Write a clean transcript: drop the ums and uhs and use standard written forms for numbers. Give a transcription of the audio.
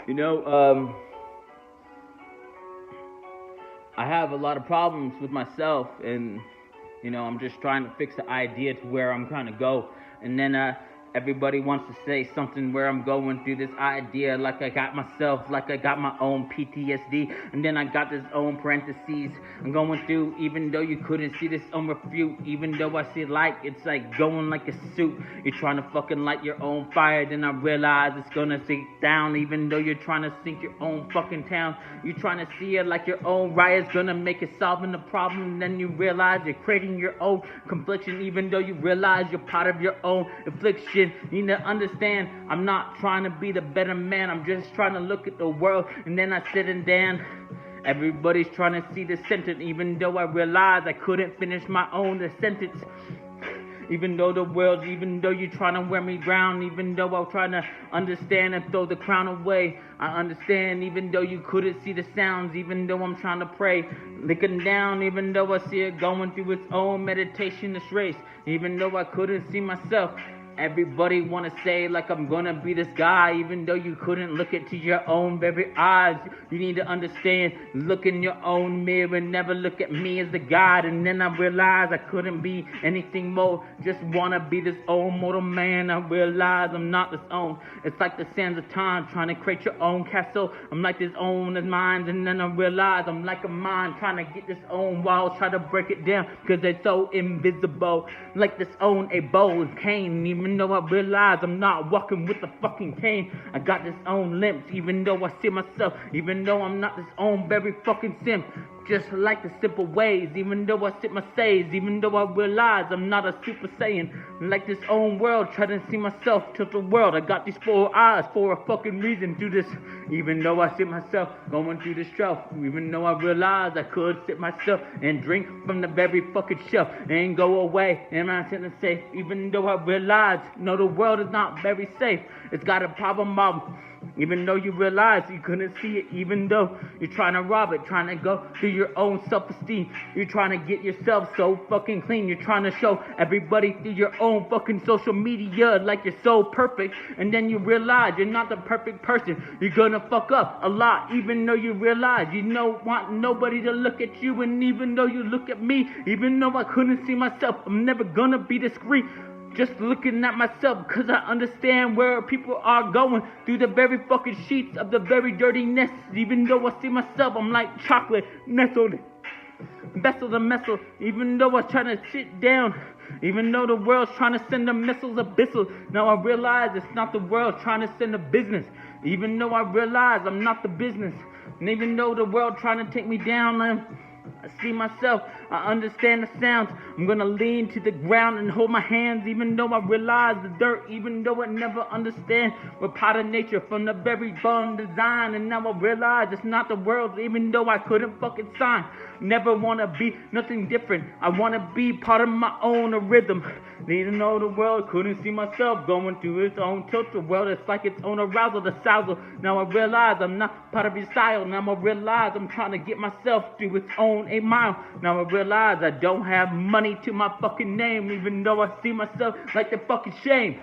You know, I have a lot of problems with myself, and I'm just trying to fix the idea to where I'm trying to go. And then everybody wants to say something where I'm going through this idea, like I got myself, like I got my own PTSD, and then I got this own parentheses I'm going through. Even though you couldn't see this on refute, even though I see light, it's like going like a suit. You're trying to fucking light your own fire, then I realize it's gonna sink down. Even though you're trying to sink your own fucking town, you're trying to see it like your own riot's gonna make it solving the problem. Then you realize you're creating your own confliction, even though you realize you're part of your own affliction. You need to understand, I'm not trying to be the better man, I'm just trying to look at the world, and then I sit and down. Everybody's trying to see the sentence, even though I realized I couldn't finish my own sentence. Even though you're trying to wear me down, even though I'm trying to understand and throw the crown away, I understand. Even though you couldn't see the sounds, even though I'm trying to pray, looking down, even though I see it going through its own meditation, this race, even though I couldn't see myself. Everybody wanna say like I'm gonna be this guy, even though you couldn't look into your own very eyes. You need to understand, look in your own mirror and never look at me as the God. And then I realized I couldn't be anything more, just wanna be this old mortal man. I realized I'm not this own. It's like the sands of time, trying to create your own castle. I'm like this own as mine, and then I realized I'm like a mind, trying to get this own walls, try to break it down, cause they're so invisible. Like this own a bowl of cane, even though I realize I'm not walking with a fucking cane. I got this own limps, even though I see myself, even though I'm not this own very fucking simp. Just like the simple ways, even though I sit my says, even though I realize I'm not a super saiyan. Like this own world, trying to see myself tilt the world. I got these 4 eyes for a fucking reason. Do this, even though I sit myself going through this shelf. Even though I realize I could sit myself and drink from the very fucking shelf and go away. And I'm sitting safe, even though I realize, no, the world is not very safe. It's got a problem of. Even though you realize you couldn't see it, even though you're trying to rob it, trying to go through your own self-esteem. You're trying to get yourself so fucking clean. You're trying to show everybody through your own fucking social media like you're so perfect. And then you realize you're not the perfect person. You're gonna fuck up a lot, even though you realize you don't want nobody to look at you. And even though you look at me, even though I couldn't see myself, I'm never gonna be discreet. Just looking at myself, cause I understand where people are going through the very fucking sheets of the very dirty nest. Even though I see myself, I'm like chocolate nestled, vessel to messel. Even though I'm trying to sit down, even though the world's trying to send the missiles abyssal. Now I realize it's not the world trying to send a business. Even though I realize I'm not the business. And even though the world trying to take me down, I see myself, I understand the sounds. I'm gonna lean to the ground and hold my hands, even though I realize the dirt, even though I never understand. We're part of nature from the very born design. And now I realize it's not the world, even though I couldn't fucking sign. Never wanna be nothing different. I wanna be part of my own rhythm. Need to know the world, couldn't see myself going through its own tilt. The world is like its own arousal, the sousal. Now I realize I'm not part of your style. Now I realize I'm trying to get myself through its own 8 mile. Now I realize I don't have money to my fucking name, even though I see myself like the fucking shame.